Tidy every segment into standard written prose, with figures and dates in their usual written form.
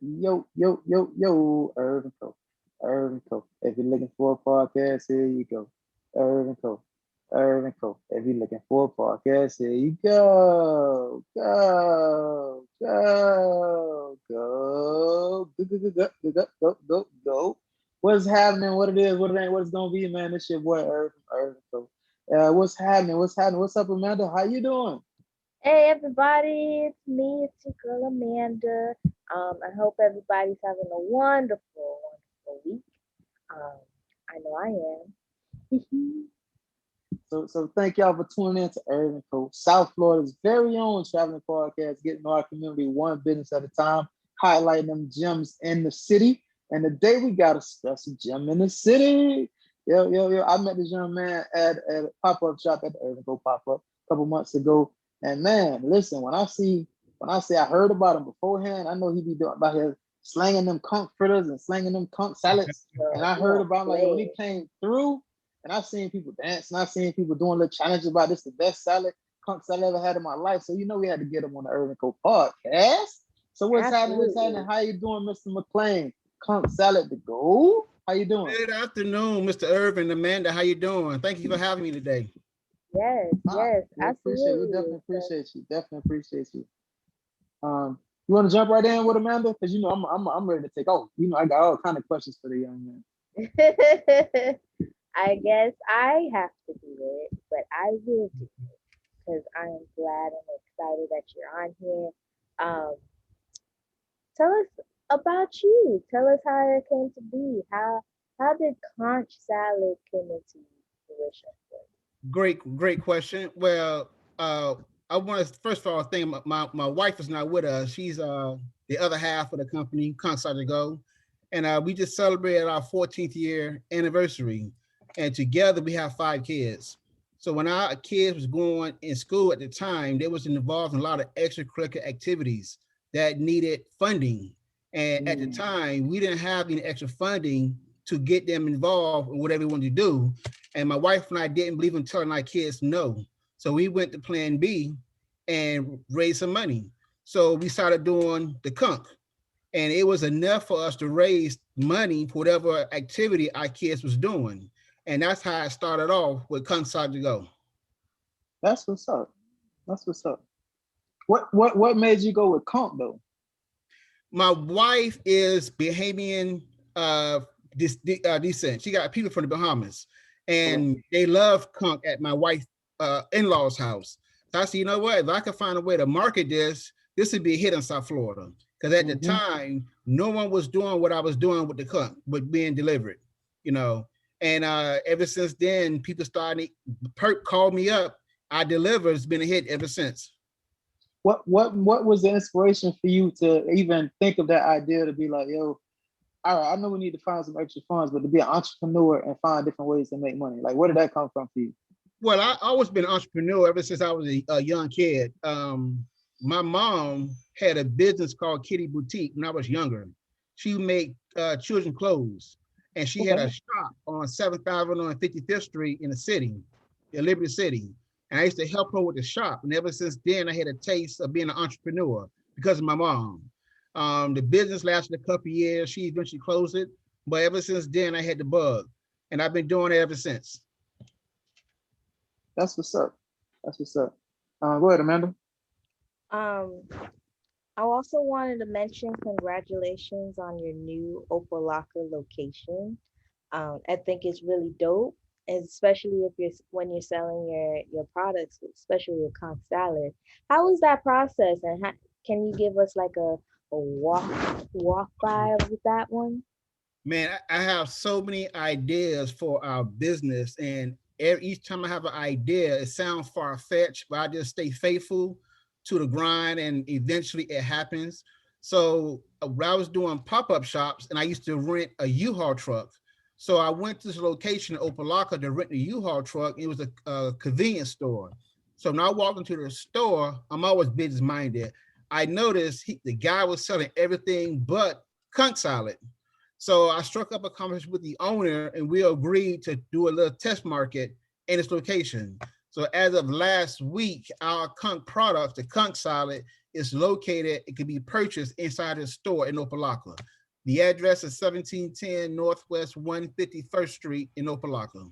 Irv and Co. Irv and Co. If you're looking for a podcast, here you go. Irv and Co. Irv and Co. If you're looking for a podcast, here you go. Go. What's happening? What it is? What it ain't? What it's gonna be, man? This your boy Irv and Co. What's happening? What's happening? What's up, Amanda? How you doing? Hey everybody, it's me, it's your girl Amanda. I hope everybody's having a wonderful week. Um, I know I am. So thank y'all for tuning in to Irv and Co. South Florida's very own traveling podcast, getting our community one business at a time, highlighting them gems in the city. And today we got a special gem in the city. Yo. I met this young man at a pop-up shop at the Irv and Co pop-up a couple months ago. And man, listen, when I say I heard about him beforehand, I know he be doing about here slanging them conch fritters and slanging them conch salads. And I You heard don't about him like when he play. came through. And I've seen people dance, and I've seen people doing little challenges about this, the best salad, conch salad I ever had in my life. So we had to get him on the Irv and Co podcast. So what's happening? What's happening? Absolutely. How you doing, Mr. McClain? Conch salad to go. How you doing? Good afternoon, Mr. Irv and Amanda. How you doing? Thank you for having me today. Yes, Ah, yes, we appreciate. We absolutely. definitely appreciate you. Definitely appreciate you. You want to jump right in with Amanda? Because I'm ready to take off. I got all kind of questions for the young man. I guess I have to do it, but I will do it because I am glad and excited that you're on here. Um, Tell us about you. Tell us how it came to be. How did conch salad come into fruition for Great question. Well, I want to first of all thank my wife is not with us. She's the other half of the company, Conch Go, and we just celebrated our 14th year anniversary, and together we have 5 kids. So when our kids was going in school at the time, they was involved in a lot of extracurricular activities that needed funding, and at the Mm, time we didn't have any extra funding to get them involved in whatever we wanted to do. And my wife and I didn't believe in telling our kids no. So we went to plan B and raised some money. So we started doing the conch. And it was enough for us to raise money for whatever activity our kids was doing. And that's how I started off with Conch Salad to Go. that's what's up. That's what's up. What made you go with comp though? My wife is Bahamian descent. She got people from the Bahamas, Okay. and they love conch at my wife's in-laws' house. So I said, you know what? If I could find a way to market this would be a hit in South Florida. Because at the Mm-hmm. time, no one was doing what I was doing with the conch, with being delivered, you know. And ever since then, people started, Perk called me up. I deliver. It's been a hit ever since. What was the inspiration for you to even think of that idea to be like, yo, all right, I know we need to find some extra funds, but to be an entrepreneur and find different ways to make money. Like, where did that come from for you? Well, I always been an entrepreneur ever since I was a young kid. My mom had a business called Kitty Boutique when I was younger. She made children clothes, and she had Okay. a shop on 7th Avenue and 55th Street in the city, in Liberty City. And I used to help her with the shop. And ever since then, I had a taste of being an entrepreneur because of my mom. The business lasted a couple of years. She eventually closed it, but ever since then, I had the bug, and I've been doing it ever since. That's what's up. That's what's up. Go ahead, Amanda. Um, I also wanted to mention congratulations on your new Opalaka location. I think it's really dope, especially if you're when you're selling your products, especially with conch salad. How was that process, and can you give us like a walk by with that one? Man, I have so many ideas for our business, and each time I have an idea, it sounds far fetched, but I just stay faithful to the grind, and eventually it happens. So when I was doing pop up shops, and I used to rent a U-Haul truck. So I went to this location in Opalaka to rent a U-Haul truck. It was a convenience store. So when I walked into the store, I'm always business minded. I noticed the guy was selling everything but conch salad. So I struck up a conversation with the owner, and we agreed to do a little test market in this location. So as of last week, our Conch product, the Conch Salad, is located, it can be purchased inside the store in Opelika. The address is 1710 Northwest 151st Street in Opelika.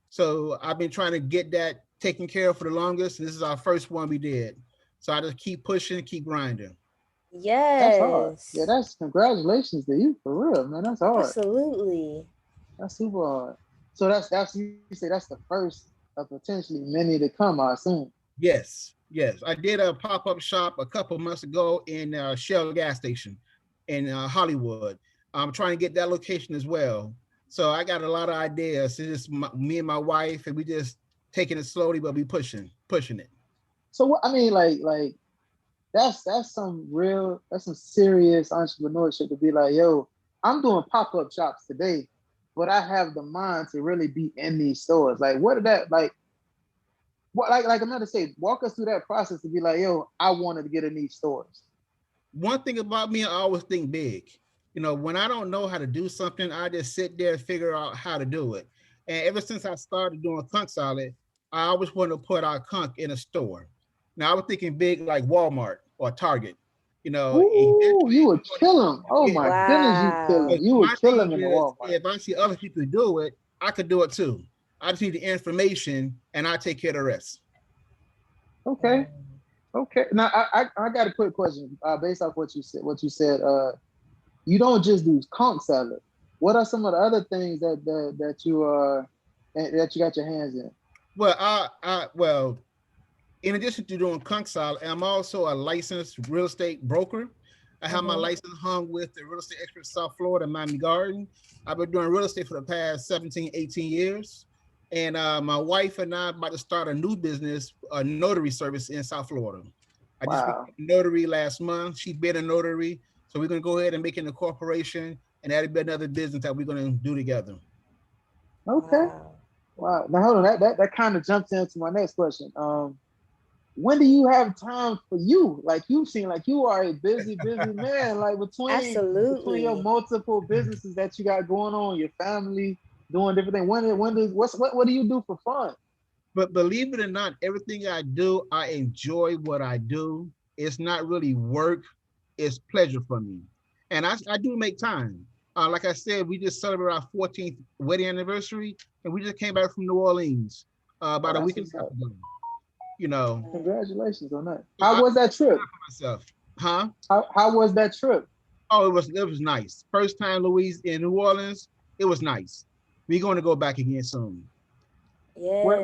So I've been trying to get that taken care of for the longest. And this is our first one we did. So I just keep pushing, keep grinding. That's hard. Yeah, Yes, that's congratulations to you for real, man. That's hard. absolutely. That's super hard. So that's you say that's the first of potentially many to come, I assume. Yes, yes. I did a pop-up shop a couple months ago in Shell gas station in Hollywood. I'm trying to get that location as well. So I got a lot of ideas. It's just me and my wife, and we just taking it slowly, but we pushing it. So what I mean, like that's some real, that's some serious entrepreneurship to be like, yo, I'm doing pop-up shops today, but I have the mind to really be in these stores. Like, what did that like? What like I'm gonna say, walk us through that process to be like, yo, I wanted to get in these stores. One thing about me, I always think big. You know, when I don't know how to do something, I just sit there and figure out how to do it. And ever since I started doing Conch Salad, I always wanted to put our conch in a store. Now I was thinking big like Walmart or Target. You know, Ooh, eventually you we're would going kill to, him. Oh yeah. my goodness, you kill him. Wow. But You would my kill thing him in the is, Walmart. if I see other people do it, I could do it too. I just need the information and I take care of the rest. Okay, okay. Now I got a quick question based off what you said. What you said. You don't just do conch salad. What are some of the other things that you got your hands in? Well, well, in addition to doing Conch Salad, I'm also a licensed real estate broker. I have my Mm-hmm. license hung with the Real Estate Expert South Florida, Miami Garden. I've been doing real estate for the past 17, 18 years. And my wife and I are about to start a new business, a notary service in South Florida. I just became Wow. a notary last month. She's been a notary. So we're going to go ahead and make it a corporation. And that'll be another business that we're going to do together. Okay. Wow. Wow. Now hold on. That kind of jumps into my next question. When do you have time for you? Like you seem like you are a busy man. Like between your Absolutely. multiple businesses that you got going on, your family doing different things. When does what do you do for fun? But believe it or not, everything I do, I enjoy what I do. It's not really work, it's pleasure for me. And I do make time. Like I said, we just celebrated our 14th wedding anniversary, and we just came back from New Orleans Oh, about a that's week and what's a half up. ago. You know, Congratulations on that. so How I was that trip? for myself, huh? How was that trip? Oh, it was nice. First time Louise in New Orleans, it was nice. We're going to go back again soon. Yeah. What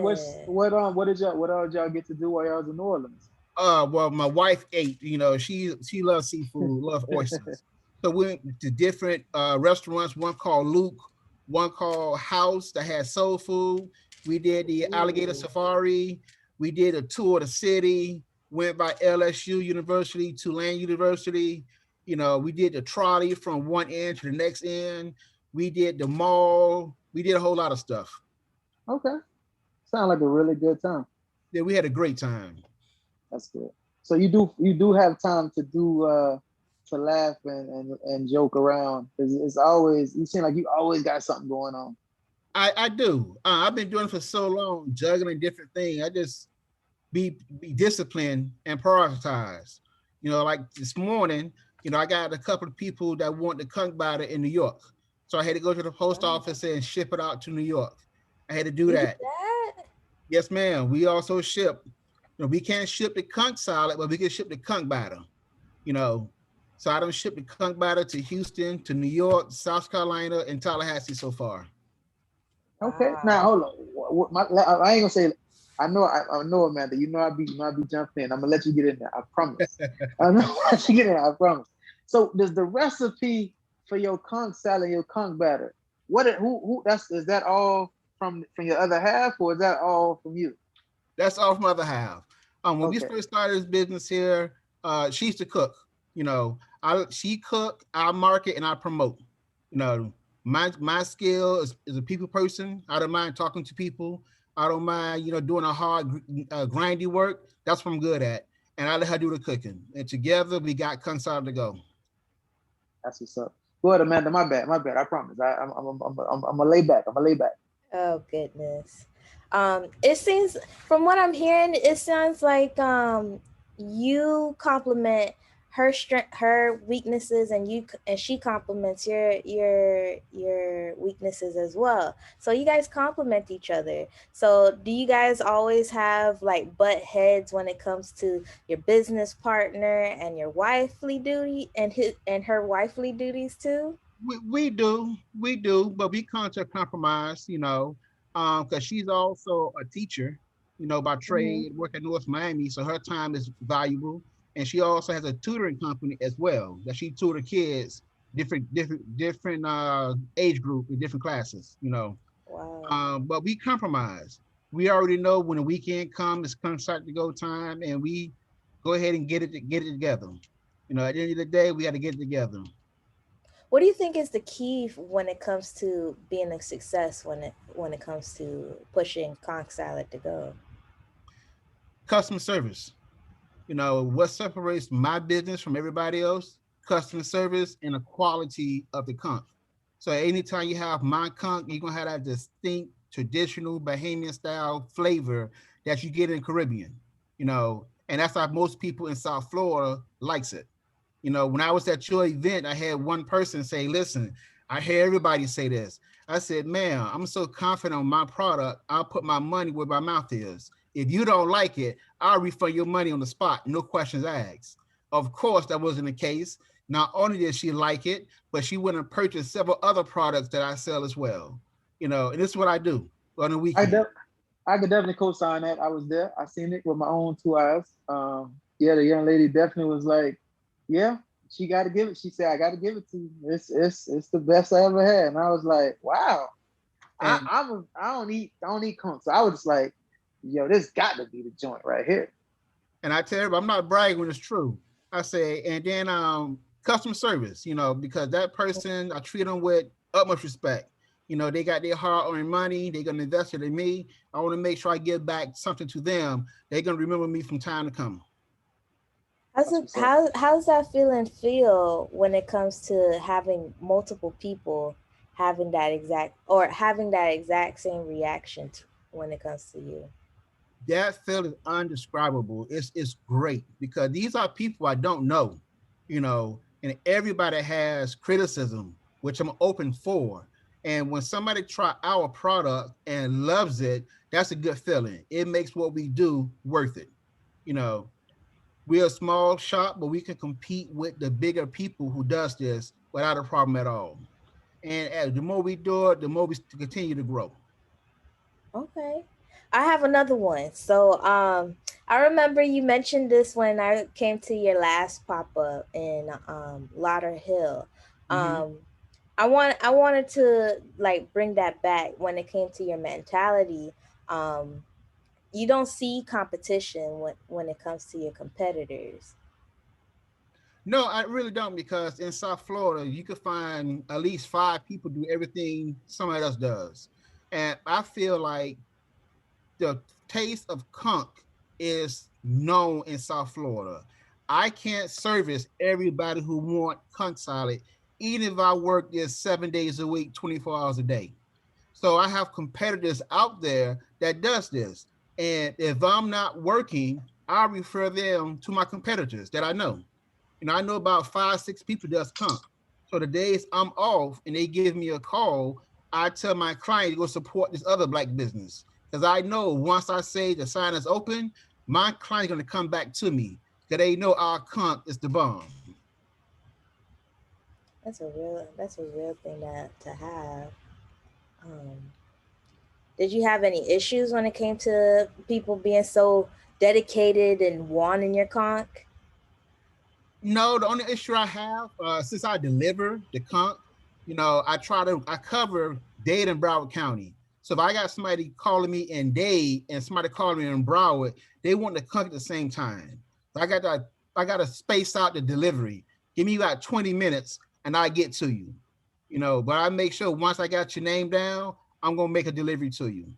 all did y'all get to do while y'all was in New Orleans? Well, my wife ate. You know, she loves seafood, loves oysters. So we went to different restaurants. One called Luke, one called House that had soul food. We did the alligator Ooh. safari. We did a tour of the city. Went by LSU University, Tulane University. You know, we did the trolley from one end to the next end. We did the mall. We did a whole lot of stuff. Okay. Sound like a really good time. Yeah, we had a great time. That's good. So you do have time to do to laugh and joke around. It's always you seem like you always got something going on. I do. I've been doing it for so long, juggling different things. I just be disciplined and prioritize. You know, like this morning, you know, I got a couple of people that want the conch batter in New York. So I had to go to the post Wow. office and ship it out to New York. I had to do You did that. that? Yes, ma'am. We also ship. You know, we can't ship the conch salad, but we can ship the conch batter. You know, so I don't ship the conch batter to Houston, to New York, South Carolina, and Tallahassee so far. Okay. Now hold Wow. on. I ain't gonna say. I know, Amanda. I be jumping in. I'm gonna let you get in there. I promise. I'm gonna let you get in there. I promise. So, does the recipe for your conch salad, your conch batter, who that's is that all from your other half, or is that all from you? That's all from other half. When we Okay. first started this business here, she used to cook. You know, she cook, I market, and I promote. You know, my skill is a people person. I don't mind talking to people. I don't mind, you know, doing a hard, grindy work. That's what I'm good at. And I let her do the cooking. And together we got Consol to go. That's what's up. Go ahead, Amanda. My bad. My bad. I promise. I'm gonna lay back. I'm gonna lay back. Oh goodness. It seems, from what I'm hearing, it sounds like you compliment her strength, her weaknesses, and she compliments your weaknesses as well. So you guys complement each other. So do you guys always have like butt heads when it comes to your business partner and your wifely duty and her wifely duties too? We do, but we come to a compromise, because she's also a teacher, by Mm-hmm. trade, work at North Miami, so her time is valuable, and she also has a tutoring company as well that she tutor kids, different age group in different classes. Wow. But we compromise. We already know when the weekend comes, it's concert to go time, and we go ahead and get it together. At the end of the day, we got to get it together. What do you think is the key when it comes to being a success when it comes to pushing Conch Salad to go? Customer service. What separates my business from everybody else? Customer service and the quality of the conch. So anytime you have my conch, you're gonna have that distinct traditional Bahamian style flavor that you get in Caribbean. And that's why most people in South Florida likes it. When I was at your event, I had one person say, listen, I hear everybody say this. I said, man, I'm so confident on my product, I'll put my money where my mouth is. If you don't like it, I'll refund your money on the spot, no questions asked. Of course, that wasn't the case. Not only did she like it, but she went and purchased several other products that I sell as well. And this is what I do on the I weekend. de- I could definitely co-sign that. I was there. I seen it with my own two eyes. Yeah, the young lady definitely was like, "Yeah, she got to give it." She said, "I got to give it to you. It's the best I ever had." And I was like, "Wow." And I don't eat conch, so I was just like, "Yo, this got to be the joint right here." And I tell you, I'm not bragging when it's true. I say, and then customer service, because that person, I treat them with utmost respect. They got their hard-earned money. They're gonna invest it in me. I want to make sure I give back something to them. They're gonna remember me from time to come. That's what's up. How's that feeling feel when it comes to having multiple people having that exact same reaction when it comes to you? That feeling is undescribable. It's great because these are people I don't know, and everybody has criticism, which I'm open for. And when somebody try our product and loves it, that's a good feeling. It makes what we do worth it. You know, we're a small shop, but we can compete with the bigger people who does this without a problem at all. And as the more we do it, the more we continue to grow. Okay. I have another one. So, I remember you mentioned this when I came to your last pop up in Lauderhill. Mm-hmm. Um, I wanted to like bring that back when it came to your mentality. Um, you don't see competition when it comes to your competitors. No, I really don't because in South Florida, you could find at least five people do everything somebody else does. And I feel like the taste of conch is known in South Florida. I can't service everybody who want conch salad, even if I work there 7 days a week, 24 hours a day. So I have competitors out there that does this. And if I'm not working, I refer them to my competitors that I know. I know about 5, 6 people that's come. So the days I'm off and they give me a call, I tell my client to go support this other black business. Because I know once I say the sign is open, my client's gonna come back to me. Because they know our comp is the bomb. That's a real thing to have. Um, did you have any issues when it came to people being so dedicated and wanting your conch? No, the only issue I have, since I deliver the comp, I cover Dade and Broward County. So if I got somebody calling me in Dade and somebody calling me in Broward, they want to come at the same time. So I got to space out the delivery. Give me about 20 minutes and I get to you. But I make sure once I got your name down, I'm gonna make a delivery to you.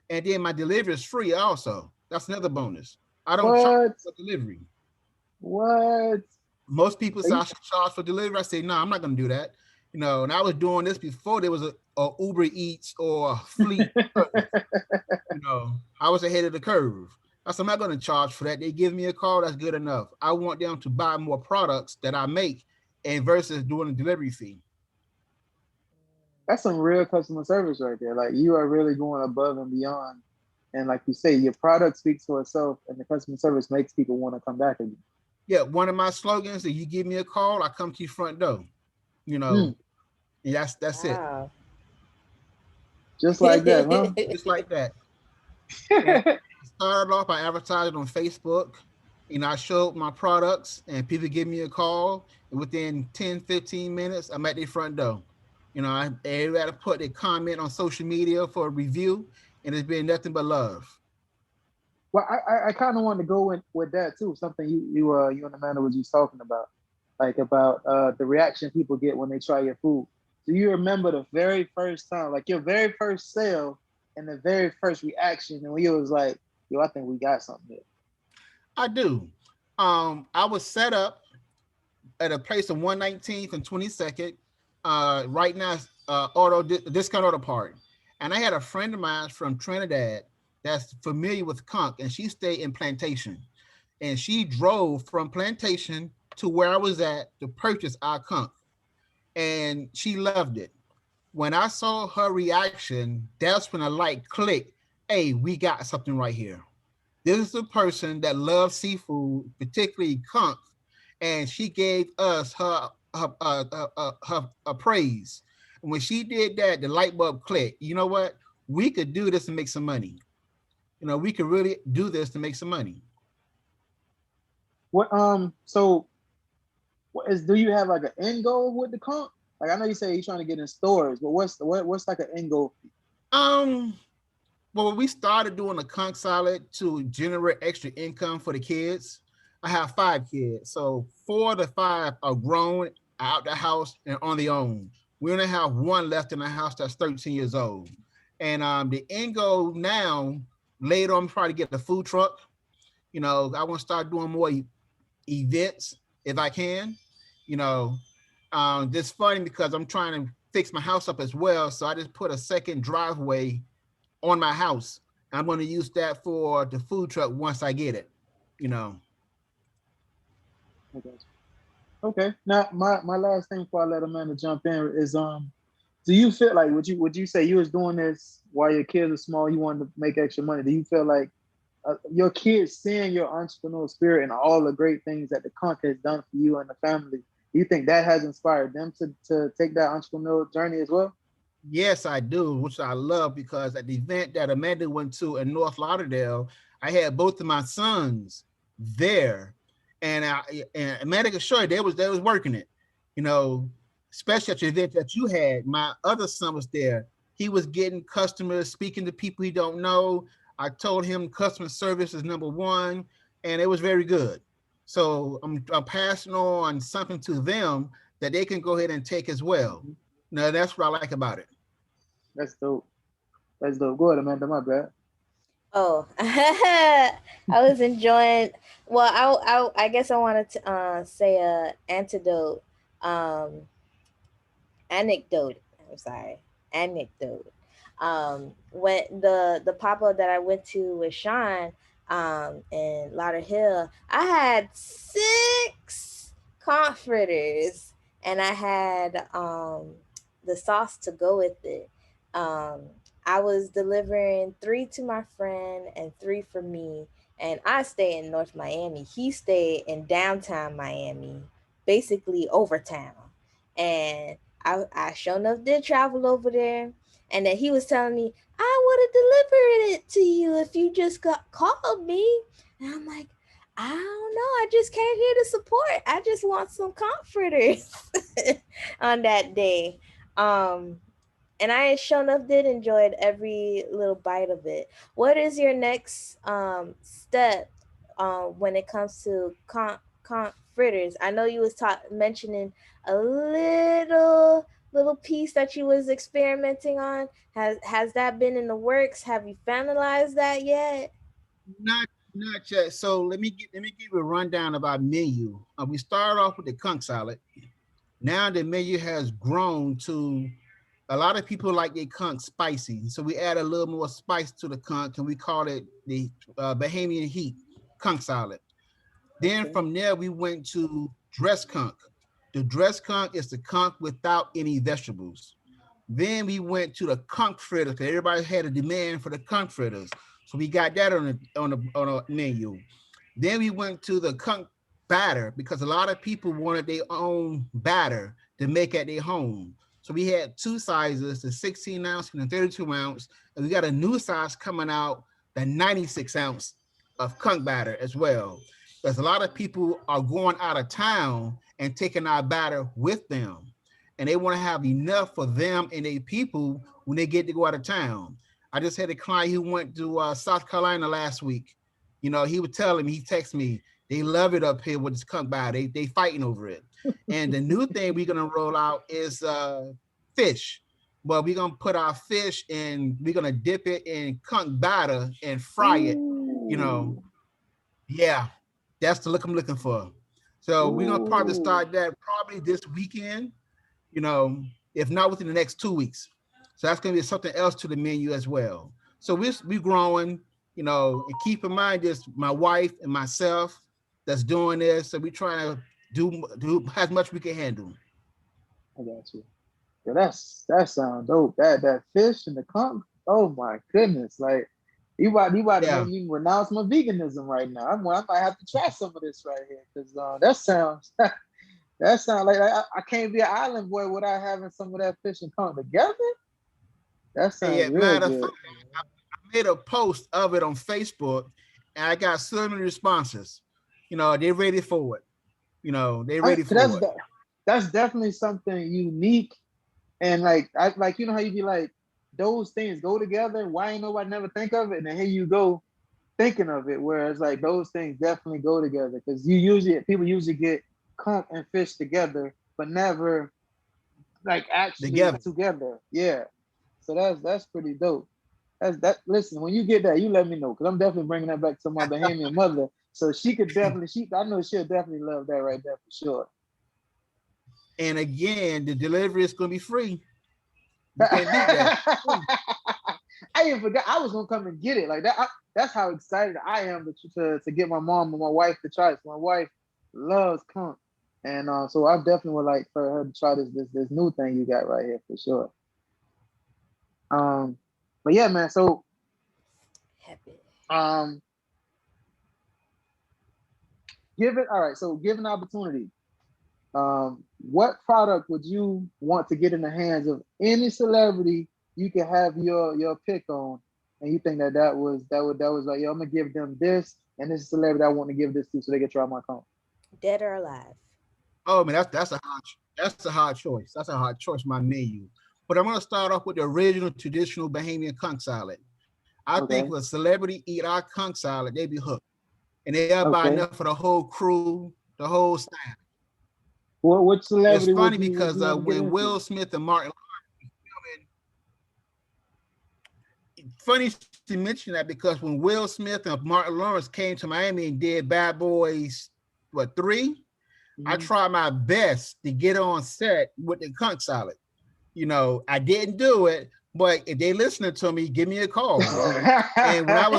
And then my delivery is free also. That's another bonus. I don't charge What? for delivery. What? Most people Are say I you should charge for delivery. I say, no, I'm not going to do that. And I was doing this before there was a Uber Eats or a Fleet service. I was ahead of the curve. I said, I'm not going to charge for that. They give me a call, that's good enough. I want them to buy more products that I make and versus doing a delivery fee. That's some real customer service right there. Like you are really going above and beyond. And like you say, your product speaks for itself, and the customer service makes people want to come back again. Yeah, one of my slogans is you give me a call, I come to your front door. You know, Mm, and that's it. Wow. just like that, huh? Just like that. And I started off by advertising on Facebook. I showed my products and people give me a call. And within 10, 15 minutes, I'm at their front door. Everybody put their comment on social media for a review, and it's been nothing but love. Well, I kind of wanted to go in with that too. Something you and Amanda was just talking about, like about the reaction people get when they try your food. Do you remember the very first time, like your very first sale and the very first reaction, and when you was like, "Yo, I think we got something here." I do. I was set up at a place on 119th and 22nd. Right now, auto discount auto part. And I had a friend of mine from Trinidad that's familiar with Conch, and she stayed in Plantation. And she drove from Plantation to where I was at to purchase our Conch. And she loved it. When I saw her reaction, that's when a light clicked. Hey, we got something right here. This is a person that loves seafood, particularly conch, and she gave us her praise. And when she did that, the light bulb clicked. You know what? We could do this and make some money. We could really do this to make some money. What so what is do you have like an end goal with the comp? Like I know you say you're trying to get in stores, but what's like an end goal? Um, well, we started doing a conch salad to generate extra income for the kids. I have 5 kids, so 4 to 5 are grown, out the house, and on their own. We only have one left in the house that's 13 years old. And the end goal now, later on, try to get the food truck. I want to start doing more events if I can. You know, this funny because I'm trying to fix my house up as well. So I just put a second driveway on my house. I'm going to use that for the food truck once I get it. You know. Okay. Okay. Now my last thing before I let Amanda jump in is do you feel like would you say you was doing this while your kids are small, you wanted to make extra money? Do you feel like your kids seeing your entrepreneurial spirit and all the great things that the Conch has done for you and the family, do you think that has inspired them to take that entrepreneurial journey as well? Yes, I do, which I love because at the event that Amanda went to in North Lauderdale, I had both of my sons there, and Amanda could show you they was working it, you know, especially at the event that you had. My other son was there. He was getting customers, speaking to people he don't know. I told him customer service is number one, and it was very good. So I'm passing on something to them that they can go ahead and take as well. Mhm. Now that's what I like about it. That's dope. That's dope. Go ahead, Amanda. My bad. Oh, I was enjoying. Well, I guess I wanted to say a antidote, um, anecdote. I'm sorry, anecdote. When the pop-up that I went to with Sean in Lauderhill, I had 6 fritters, and I had the sauce to go with it. Um, I was delivering 3 to my friend and 3 for me, and I stay in North Miami. He stayed in downtown Miami, basically overtown, and I sure enough did travel over there, and then he was telling me I would have delivered it to you if you just got called me, and I'm like, I don't know. I just came here to support. I just want some comforters on that day. Um, and I sure enough did enjoy every little bite of it. What is your next step when it comes to fritters? I know you was mentioning a little piece that you was experimenting on. Has that been in the works? Have you finalized that yet? Not yet. So let me give you a rundown of our menu. We started off with the conch salad. Now the menu has grown to a lot of people like their conch spicy. So we add a little more spice to the conch and we call it the Bahamian heat conch salad. Then Okay. from there, we went to dress conch. The dress conch is the conch without any vegetables. Then we went to the conch fritters because everybody had a demand for the conch fritters. So we got that on a menu. Then we went to the conch batter because a lot of people wanted their own batter to make at their home. So we had two sizes, the 16 ounce and the 32 ounce. And we got a new size coming out, the 96 ounce of conch batter as well. Because a lot of people are going out of town and taking our batter with them. And they want to have enough for them and their people when they get to go out of town. I just had a client who went to South Carolina last week. You know, he was telling me, he texted me, they love it up here with this conch batter. They fighting over it. And the new thing we're gonna roll out is fish. But we're gonna put our fish and we're gonna dip it in conch batter and fry it. You know, Ooh. yeah, that's the look I'm looking for. So we're gonna probably Ooh. start that probably this weekend, you know, if not within the next 2 weeks. So that's gonna be something else to the menu as well. So we're growing, you know, and keep in mind this, my wife and myself that's doing this. So we're trying to do as much we can handle. I got you. Yeah, that sounds dope. That fish and the conch. Oh my goodness! Like you about to Yeah. make me renounce my veganism right now. I might have to try some of this right here because that sounds that sounds like I can't be an island boy without having some of that fish and conch together. That sounds Yeah, real matter of fact, good. I made a post of it on Facebook and I got so many responses. You know, they ready for it. You know, they ready That's for it. that's definitely something unique. And like you know how you be like those things go together. Why ain't nobody never think of it? And then here you go thinking of it. Whereas like those things definitely go together because people usually get conch and fish together, but never like actually Together. together. Yeah. So that's pretty dope. That's that. Listen, when you get that, you let me know because I'm definitely bringing that back to my Bahamian mother. So she could definitely, I know she'll definitely love that right there for sure. And again, the delivery is gonna be free. You can't beat that. Free. I even forgot I was gonna come and get it. Like that. That's how excited I am to get my mom and my wife to try it. So my wife loves conch, and so I definitely would like for her to try this new thing you got right here for sure. Um, but yeah, man. So Happy. um, given all right. So given the opportunity, what product would you want to get in the hands of any celebrity you can have your pick on, and you think that was like, yo, I'm gonna give them this, and this is a celebrity I want to give this to, so they can try my phone. Dead or alive? Oh man, that's a hard choice. That's a hard choice, my menu. But I'm gonna start off with the original traditional Bahamian conch salad. I think Okay, if a celebrity eat our conch salad, they be hooked. And they'll buy okay. enough for the whole crew, the whole staff. Which It's celebrity funny would because you want to get when into? Will Smith and Martin, funny to mention that because when Will Smith and Martin Lawrence came to Miami and did Bad Boys, what, 3? I Mhm. tried my best to get on set with the conch salad. You know, I didn't do it, but if they listening to me, give me a call. And when I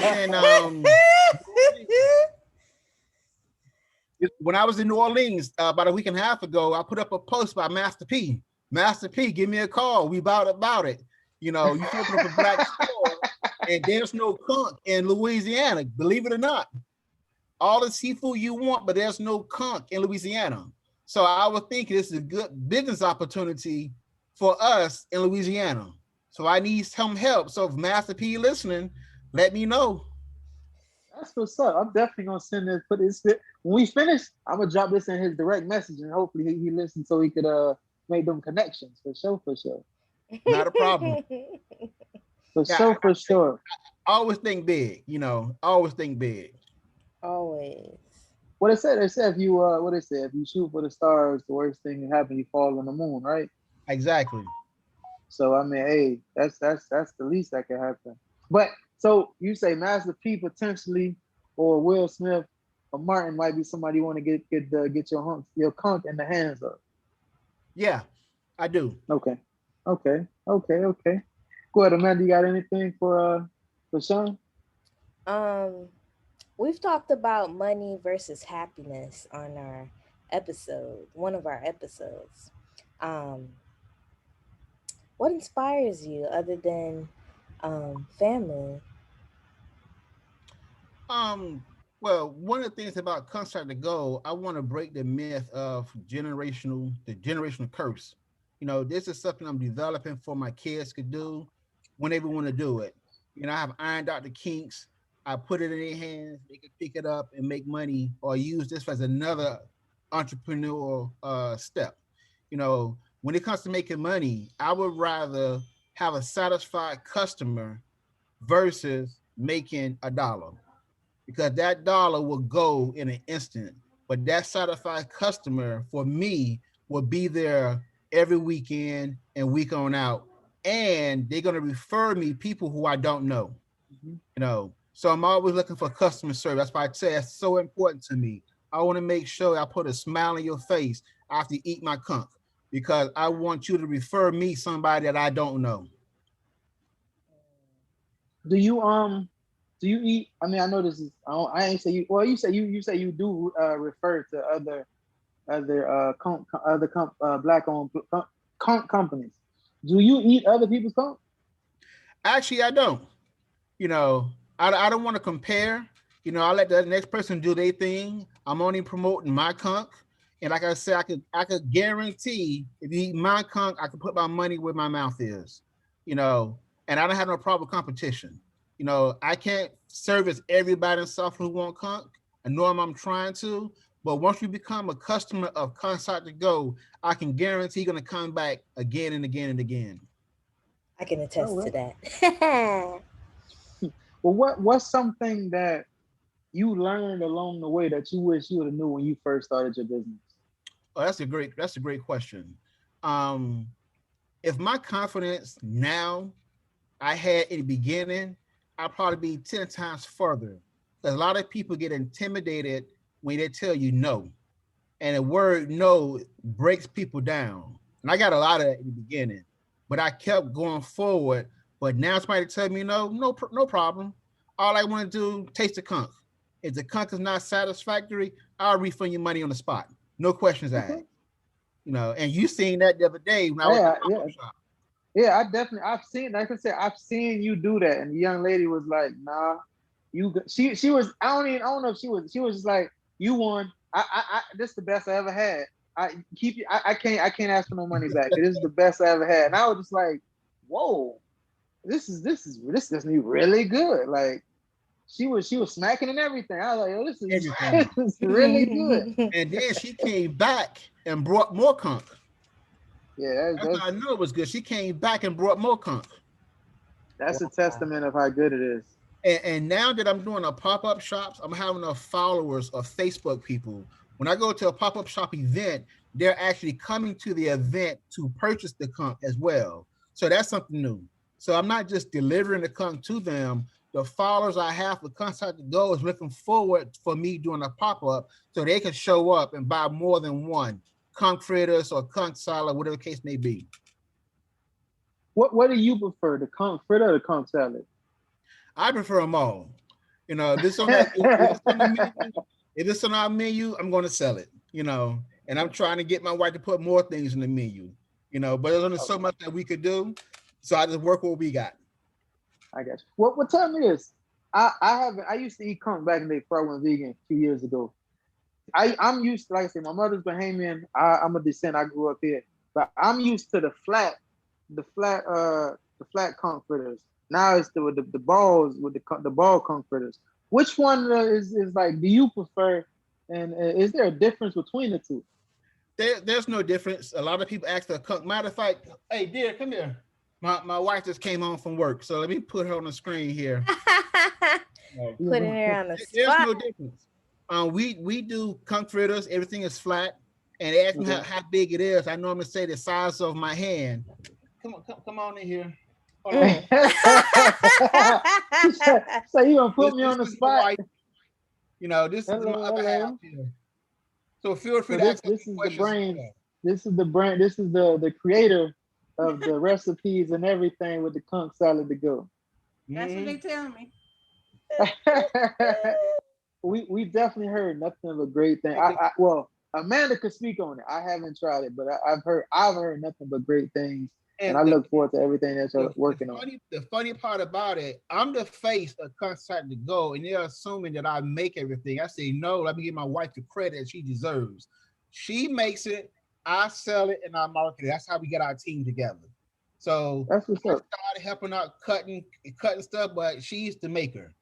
was in New Orleans about a week and a half ago, I put up a post by Master P. Master P, give me a call. We about it. You know, you can open up a black store, and there's no conch in Louisiana. Believe it or not, all the seafood you want, but there's no conch in Louisiana. So I would think this is a good business opportunity for us in Louisiana. So I need some help. So if Master P listening, let me know. That's what's up. I'm definitely gonna send this. Put this when we finish. I'm gonna drop this in his direct message, and hopefully he listens so he could make them connections for sure, for sure, Not a problem. for Yeah, sure, for sure. I always think big. You know, always think big. Always. What they said if you what they said if you shoot for the stars, the worst thing that happen you fall on the moon, right? Exactly. So I mean, hey, that's the least that can happen. But so you say Master P potentially, or Will Smith, or Martin might be somebody you want to get your conch in the hands of. Yeah, I do. Okay. Okay. Okay. Go ahead, Amanda. You got anything for Sean? Um, we've talked about money versus happiness on our episode, one of our episodes. Um, what inspires you other than family? Um, well, one of the things about Contact to Go, I want to break the myth of the generational curse. This is something I'm developing for my kids to do whenever they want to do it. I have ironed out the kinks. I put it in their hands. They can pick it up and make money or use this as another entrepreneurial step. When it comes to making money, I would rather have a satisfied customer versus making a dollar because that dollar will go in an instant. But that satisfied customer for me will be there every weekend and week on out. And they're going to refer me people who I don't know, Mhm. So I'm always looking for customer service. That's why I say it's so important to me. I want to make sure I put a smile on your face after you eat my conch because I want you to refer me somebody that I don't know. Do you do you eat? I mean, I know this is. I ain't say you. Well, you say you do refer to black owned companies. Do you eat other people's conch? Actually, I don't. you know, I don't want to compare. I let the next person do their thing. I'm only promoting my conch. And like I said, I could guarantee if you eat my conch, I can put my money where my mouth is. And I don't have no problem with competition. I can't service everybody in South who want conch. I know I'm trying to, but once you become a customer of Concert to Go, I can guarantee you're gonna come back again and again and again. I can Oh attest to well. that. Well, what's something that you learned along the way that you wish you would have knew when you first started your business? Oh, that's a great question. Um, if my confidence now I had in the beginning, I'd probably be 10 times further. Because a lot of people get intimidated when they tell you no. And the word no breaks people down. And I got a lot of that in the beginning, but I kept going forward. But now somebody tell me no, no problem. All I want to do, taste the conch. If the conch is not satisfactory, I'll refund your money on the spot. No questions Okay. asked. And you seen that the other day when I was at the Yeah, pop-up yeah, shop. yeah. I've seen, like I said, I've seen you do that. And the young lady was like, "Nah, she was. I don't know if she was just like, you won. This is the best I ever had. I can't ask for no money back. This is the best I ever had." And I was just like, "Whoa, this is me really good." Like she was smacking and everything. I was like, "Oh, this is Everything. this is really good." And then she came back and brought more conch. Yeah, That's how I know it was good. She came back and brought more conch. that's a Wow. testament of how good it is. And now that I'm doing a pop-up shops, I'm having enough followers of Facebook people. When I go to a pop-up shop event, they're actually coming to the event to purchase the conch as well. So that's something new. So I'm not just delivering the conch to them. The followers I have for Contact to Go is looking forward for me doing a pop-up so they can show up and buy more than one conch fritters or conch salad, whatever the case may be. What do you prefer, the conch fritter or the conch salad? I prefer them all. If it's on that, if it's on the menu, if it's on our menu, I'm going to sell it. And I'm trying to get my wife to put more things in the menu. But there's only so much that we could do, so I just work what we got. I got you. Well, tell me this. I used to eat conch back in the day before I went vegan a few years ago. I'm used to, like I said, my mother's Bahamian. I'm a descent. I grew up here, but I'm used to the flat conch fritters. Now it's the balls with the ball conch fritters. Which one is like? Do you prefer? And is there a difference between the two? There's no difference. A lot of people ask for a cook. Matter of fact, hey, dear, come here. My wife just came home from work, so let me put her on the screen here. No, Putting her on the there's spot. no difference. We do conch fritters. Everything is flat, and they ask me Okay. how big it is. I normally say the size of my hand. Come on in here. Hold on. Mm. So you gonna This, put me this on the is my spot? wife. This is my Hello, other half hello. here. So feel free So to this ask us this some is the questions as brains. well. This is the brand. This is the creator of the recipes and everything with the conch salad to go. That's what they tell me. We definitely heard nothing but great things. Well, Amanda could speak on it. I haven't tried it, but I've heard nothing but great things, and I And the, look forward to everything that you're working on. the funny part about it, I'm the face of Conch Salad to go, and they're assuming that I make everything. I say no. Let me give my wife the credit she deserves. She makes it, I sell it, and I market it. That's how we get our team together. So That's what's I up. started helping out cutting stuff, but she's the maker.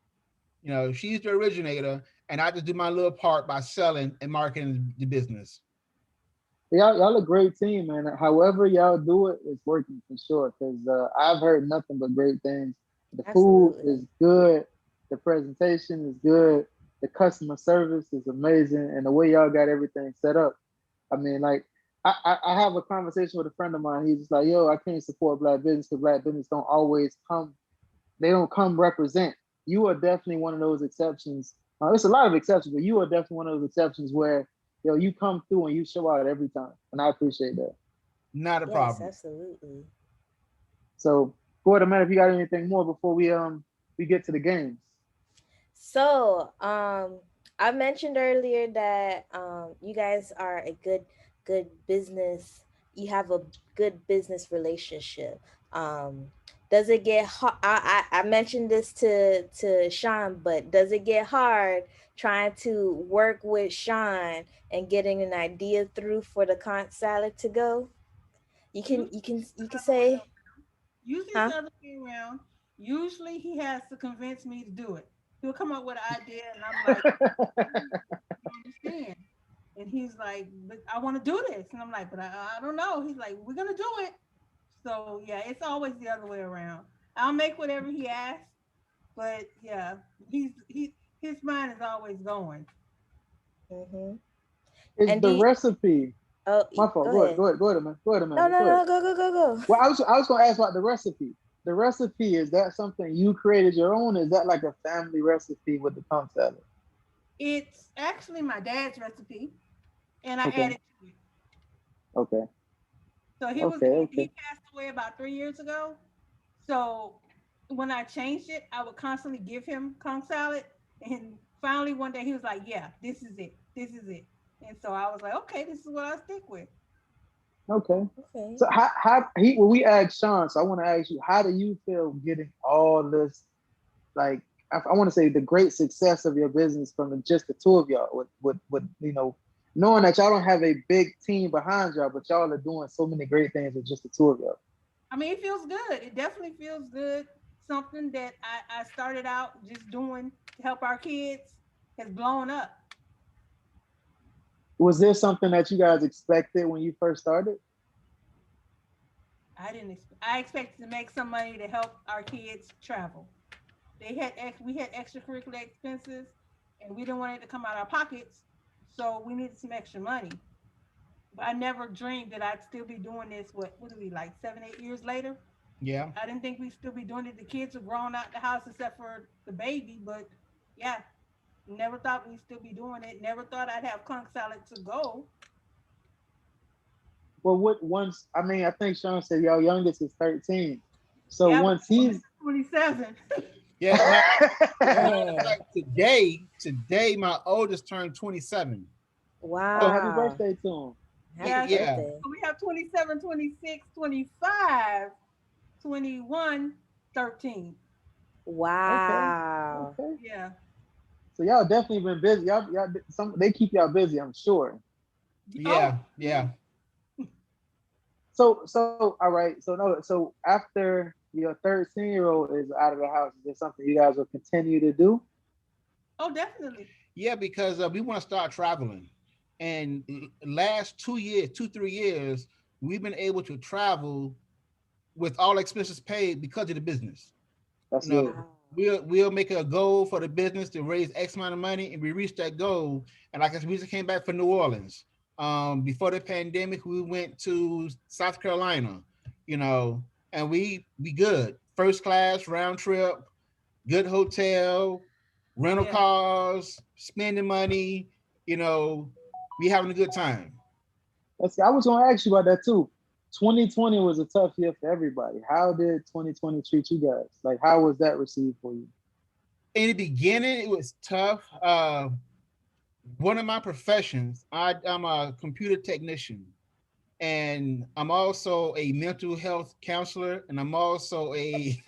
You know, she's the originator, and I just do my little part by selling and marketing the business. Y'all a great team, man. However y'all do it, it's working for sure. Because I've heard nothing but great things. The food Absolutely. is good, the presentation is good, the customer service is amazing, and the way y'all got everything set up. I mean, like I have a conversation with a friend of mine. He's just like, "Yo, I can't support black business because black business don't always come. They don't come represent." You are definitely one of those exceptions. There's a lot of exceptions, but you are definitely one of those exceptions where you come through and you show out every time, and I appreciate that. Not a Yes, problem. absolutely. So, go ahead, man. If you got anything more before we get to the games. So, I mentioned earlier that you guys are a good business. You have a good business relationship. Um, does it get hard? I mentioned this to Sean, but does it get hard trying to work with Sean and getting an idea through for the conch salad to go? Usually You can it's the other way say, around. Usually it's huh? the other way around. Usually he has to convince me to do it. He'll come up with an idea, and I'm like, "You understand?" And he's like, "But I want to do this," and I'm like, "But I don't know." He's like, "We're gonna do it." So yeah, it's always the other way around. I'll make whatever he asks, but yeah, his mind is always going. Mm-hmm. It's And do the you, recipe. oh, My fault. go Go ahead. ahead. Go ahead. Go ahead, man. Go ahead, No, Amanda. no, Go ahead. no, go. Well, I was gonna ask about the recipe. The recipe, is that something you created your own? Is that like a family recipe with the conch salad? It's actually my dad's recipe, and I Okay. added to it. Okay. So Okay. he Okay. passed away about 3 years ago. So when I changed it, I would constantly give him conch salad, and finally one day he was like, "Yeah, this is it. This is it." And so I was like, "Okay, this is what I stick with." Okay. Okay. So how he when we asked Sean, so I want to ask you, how do you feel getting all this, like I want to say the great success of your business from just the two of y'all with knowing that y'all don't have a big team behind y'all, but y'all are doing so many great things with just the two of y'all. I mean, it feels good. It definitely feels good. Something that I started out just doing to help our kids has blown up. Was there something that you guys expected when you first started? I expected to make some money to help our kids travel. We had extracurricular expenses, and we didn't want it to come out of our pockets, so we needed some extra money. But I never dreamed that I'd still be doing this. What are we, like 7, 8 years later? Yeah. I didn't think we'd still be doing it. The kids are grown out the house except for the baby, but yeah, never thought we'd still be doing it. Never thought I'd have conch salad to go. Well, what once I mean, I think Sean said y'all youngest is 13. So Yeah, but once he's 27. Yeah. Man. Like today, my oldest turned 27. oh, So happy Wow. birthday to him. Happy Yeah, yeah, birthday. so we have 27, 26, 25, 21, 13. Okay. Wow. Okay. Yeah. So y'all definitely been busy. Y'all some they keep y'all busy, I'm sure. Oh, yeah. So all right. So no, so after your 13-year-old is out of the house, is there something you guys will continue to do? oh, definitely. Yeah, because we want to start traveling. And last 2 years, 2, 3 years, we've been able to travel with all expenses paid because of the business. That's You good. know, Wow. we'll make a goal for the business to raise X amount of money, and we reach that goal. And like I said, we just came back from New Orleans. Before the pandemic, we went to South Carolina. You know, and we good. First class round trip, good hotel, rental Yeah. cars, spending money. You know, we having a good time. I was gonna ask you about that too. 2020 was a tough year for everybody. How did 2020 treat you guys? Like, how was that received for you? In the beginning, it was tough. One of my professions, I'm a computer technician, and I'm also a mental health counselor, and I'm also a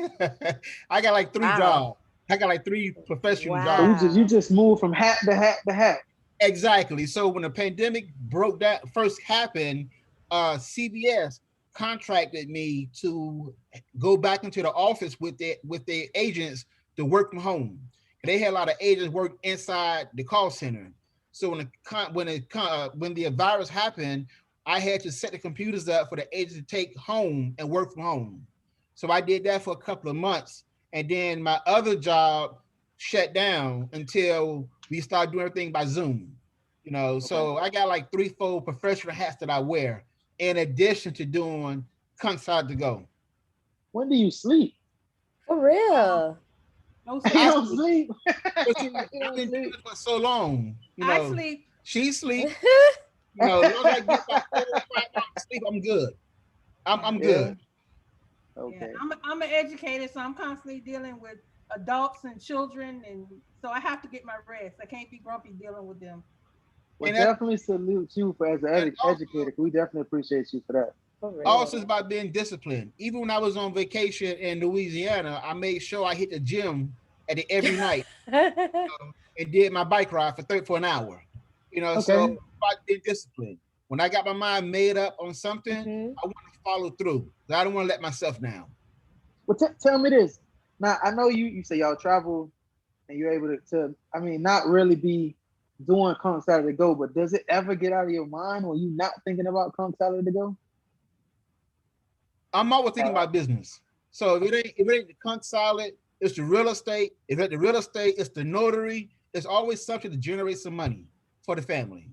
I got like three Wow. jobs. I got like three professional So jobs. you Wow. just moved from hat to hat to hat. Exactly. So when the pandemic broke that first happened, CBS contracted me to go back into the office with their agents to work from home. And they had a lot of agents work inside the call center. So when the virus happened, I had to set the computers up for the agents to take home and work from home. So I did that for a couple of months, and then my other job shut down until we started doing everything by Zoom. So I got like 3-4 professional hats that I wear in addition to doing Conch Salad to go. When do you sleep? For real. No You I sleep. don't sleep. But see, You I've don't been doing sleep. it for so long. I sleep. She sleep. As long as I get about 4 or 5 hours of sleep, I'm good. I'm Yeah. good. Yeah, Okay. I'm an educator, so I'm constantly dealing with adults and children, and so I have to get my rest. I can't be grumpy dealing with them. Well, And that, definitely salute you for as an and educator. We definitely appreciate you for that. For also it's real. about being disciplined. Even when I was on vacation in Louisiana, I made sure I hit the gym every night and did my bike ride for an hour. So Okay. about being disciplined. When I got my mind made up on something, Mhm. I want to follow through. I don't want to let myself down. Well, tell me this. Now, I know you say y'all travel and you're able I mean, not really be doing Conch Salad to go, but does it ever get out of your mind when you not thinking about Conch Salad to go? I'm always thinking about business. So if it ain't the Conch Salad, it's the real estate. If it's the real estate, it's the notary. It's always something to generate some money for the family.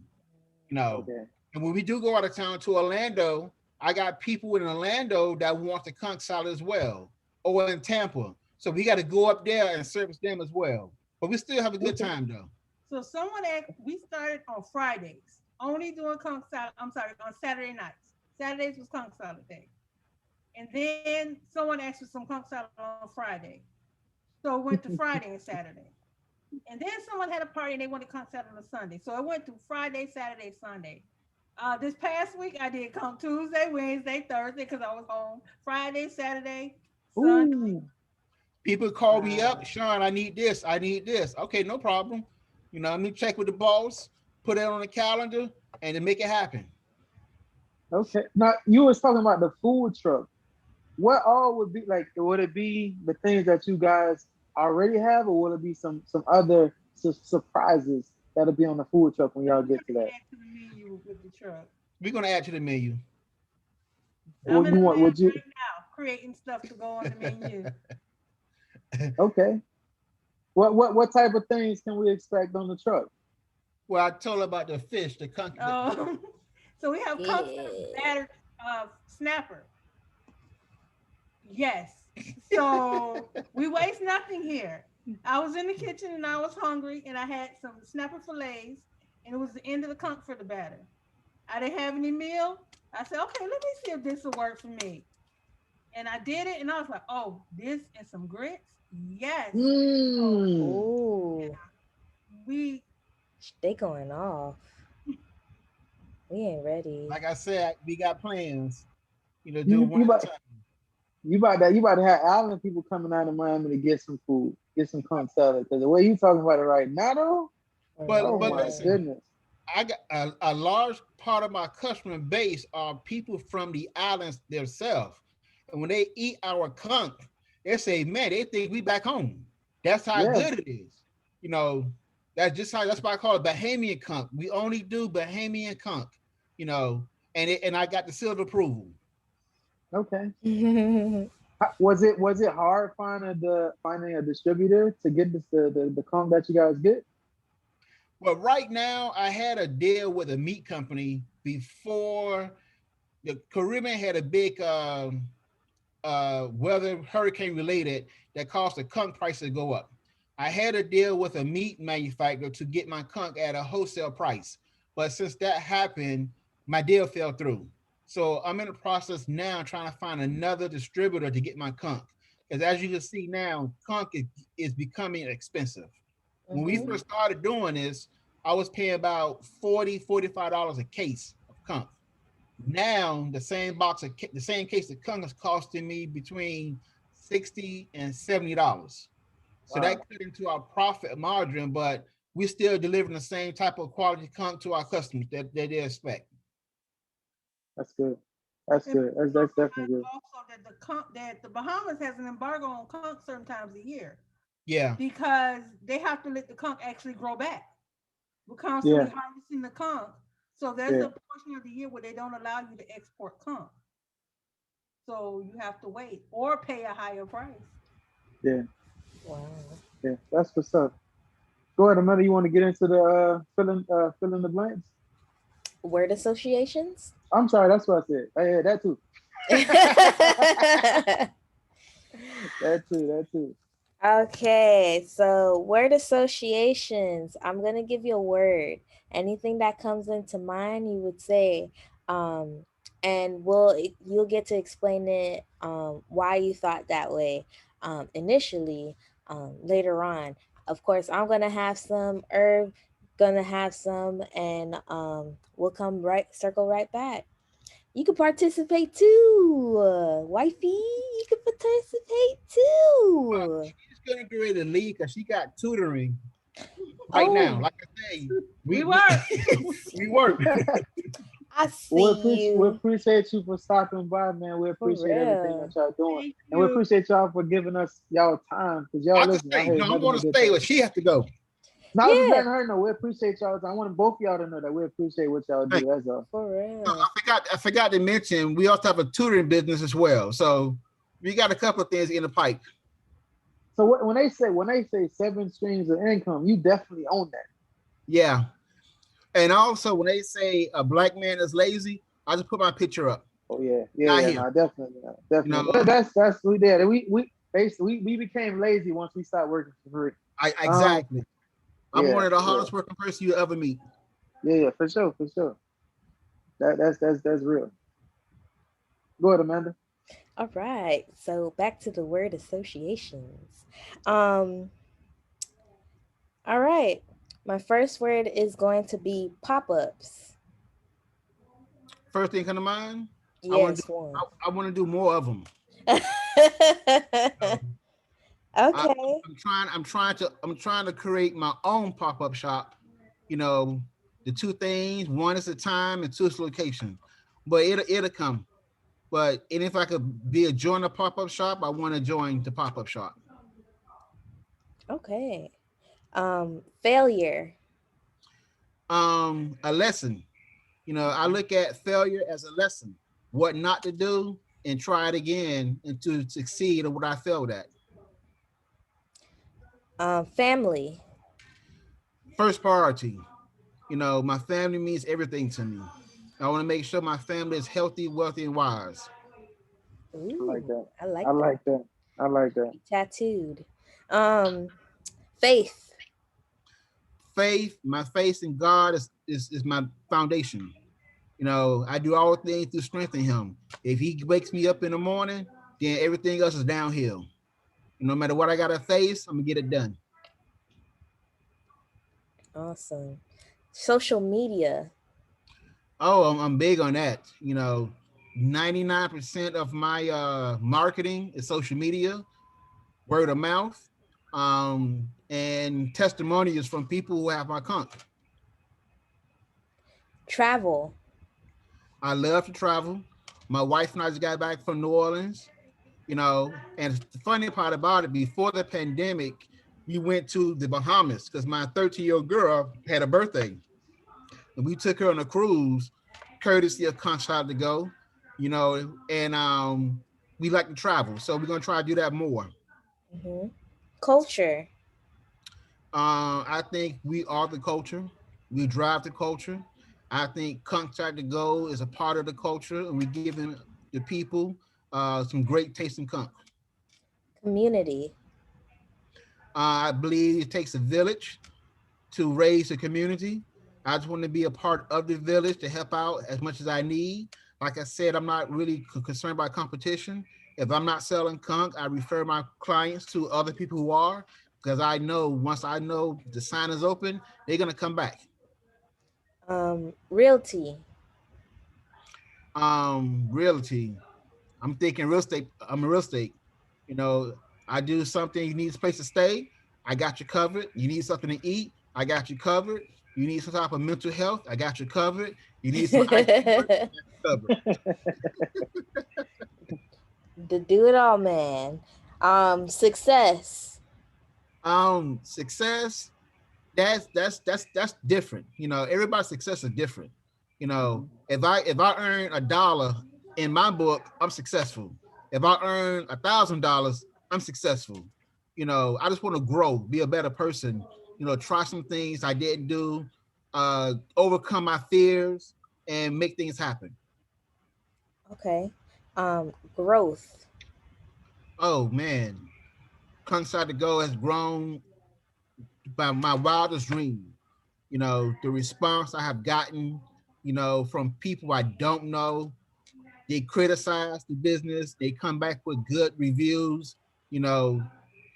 You know. Okay. And when we do go out of town to Orlando, I got people in Orlando that want the Conch Salad as well, or in Tampa. So we got to go up there and service them as well. But we still have a good Okay. time though. So we started on Fridays, only doing conch salad. I'm sorry, on Saturday nights. Saturdays was conch salad day, and then someone asked for some conch salad on Friday, so it went to Friday and Saturday. And then someone had a party and they wanted conch salad on a Sunday, so it went to Friday, Saturday, Sunday. This past week I did come Tuesday, Wednesday, Thursday because I was home. Friday, Saturday, Sunday. Ooh. People call me up, Wow. Sean, I need this, I need this. Okay, no problem. Let me check with the boss, put it on the calendar, and then make it happen. Okay. Now you was talking about the food truck. What all would be like? Would it be the things that you guys already have, or will it be some other surprises that'll be on the food truck when y'all We're get to gonna that? add to the menu with the truck. We're gonna add to the menu. I'm Or in you the want? lab Would you? right now creating stuff to go on the menu. Okay. What type of things can we expect on the truck? Well, I told her about the fish, the conch. Um, so we have conch Yeah. battered snapper. Yes. So we waste nothing here. I was in the kitchen and I was hungry and I had some snapper fillets and it was the end of the conch for the batter. I didn't have any meal. I said, okay, let me see if this will work for me. And I did it and I was like, oh, this and some grits? Yes. So Mmm. Ooh, we they going off. We ain't ready. Like I said, we got plans. Do You one you at a about time. you about to have island people coming out of Miami to get some food, get some Conch Salad. Because the way you talking about it right now, though, But oh but my Mhm. listen, goodness. I got a large part of my customer base are people from the islands themselves. And when they eat our conch, they say, man, they think we back home. That's how Yeah. good it is. You know, that's why I call it Bahamian conch. We only do Bahamian conch, you know, and I got the seal of approval. Okay. Was it hard finding a distributor to get the Conch that you guys get? Well, right now I had a deal with a meat company before the Caribbean had a big weather hurricane related that caused the conch price to go up. I had a deal with a meat manufacturer to get my conch at a wholesale price, but since that happened, my deal fell through. So I'm in the process now trying to find another distributor to get my conch. Because as you can see now, conch is becoming expensive. When we Mm-hmm. first started doing this, I was paying about $45 a case of conch. Now the same the same case of conch is costing me between $60 and $70. So that Wow, cut into our profit margin, but we're still delivering the same type of quality conch to our customers that they expect. that's good. That's And good. That's definitely good. also that the Bahamas has an embargo on conch certain times a year Yeah. because they have to let the conch actually grow back. We're constantly Yeah, harvesting the conch, so there's yeah, a portion of the year where they don't allow you to export conch. So you have to wait or pay a higher price. yeah, Wow. yeah. That's what's up. Go ahead, Amanda. You want to get into the fill in the blanks? Word associations? I'm sorry, that's what I said. Yeah, that too. That too. That too. Okay, so word associations. I'm gonna give you a word. Anything that comes into mind, you would say, um, and you'll get to explain it, why you thought that way, initially, later on. Of course, I'm gonna have some. Herb gonna have some, and we'll come right circle right back. You can participate too, wifey. You can participate Well, too. she's gonna get ready to leave because she got tutoring right now. Oh, Like I say, We we were. we work. I we see we you. appreciate you for stopping by, man. We For appreciate everything that real. y'all doing, Thank and we you. appreciate y'all for giving us y'all time. Cause y'all I can listen, I stay. hate No, I'm nothing gonna but good stay, things. but she has to go. No, I was just Yeah, letting her know we appreciate y'all. I want both of y'all to know that we appreciate what y'all Hey, do. That's all. for no, real. I forgot to mention we also have a tutoring business as well. So we got a couple of things in the pipe. So when they say seven streams of income, you definitely own that. Yeah. And also when they say a black man is lazy, I just put my picture up. Oh yeah, yeah, Not yeah. here. No, definitely, You know, definitely. That's we did. We basically we became lazy once we started working for free. I Um, exactly. I'm one yeah, of the yeah, hardest working person you ever meet. yeah, yeah, for sure, for sure. That's real. Go ahead, Amanda. All right. So back to the word associations. Um, all right. My first word is going to be pop-ups. First thing come to mind, I want to do Yes, one. I want to do more of them. I, Okay. I'm trying to create my own pop-up shop. You know, the two things, one is the time and two is location. But it'll come. But and if I could be a join a pop-up shop, I want to join the pop-up shop. Okay. Failure. A lesson. You know, I look at failure as a lesson, what not to do, and try it again and to succeed at what I failed at. Family. First priority. You know, my family means everything to me. I want to make sure my family is healthy, wealthy, and wise. I like Ooh, that. I I like that. like that. I like that. Tattooed. Um, faith. Faith, my faith in God is my foundation. You know, I do all things through strength in Him. If He wakes me up in the morning, then everything else is downhill. No matter what I got to face, I'm gonna get it done. Awesome. Social media. Oh, I'm big on that. You know, 99% of my marketing is social media, word of mouth, and testimonials from people who have my conch. Travel. I love to travel. My wife and I just got back from New Orleans, you know, and the funny part about it, before the pandemic, we went to the Bahamas because my 13-year-old girl had a birthday. And we took her on a cruise, courtesy of Conch Salad to go, you know, and we like to travel. So we're going to try to do that more. Hmm. Culture. I think we are the culture. We drive the culture. I think Conch Salad to go is a part of the culture, and we give them the people some great tasting conch. Community. I believe it takes a village to raise a community. I just want to be a part of the village to help out as much as I need. Like I said, I'm not really concerned about competition. If I'm not selling conch, I refer my clients to other people who are, because I know once I know the sign is open, they're gonna come back. Realty. Realty. I'm thinking real estate. I'm a real estate. You know, I do something. You need a place to stay. I got you covered. You need something to eat. I got you covered. You need some type of mental health. I got you covered. You need some IT work. Covered. The do it all man. Success. Success. That's different. You know, everybody's success is different. You know, if I earn $1 in my book, I'm successful. If I earn $1,000, I'm successful. You know, I just want to grow, be a better person. You know, try some things I didn't do, overcome my fears, and make things happen. Okay. Growth. Oh man, Conch to Go has grown by my wildest dream. You know, the response I have gotten, you know, from people I don't know, they criticize the business, they come back with good reviews, you know,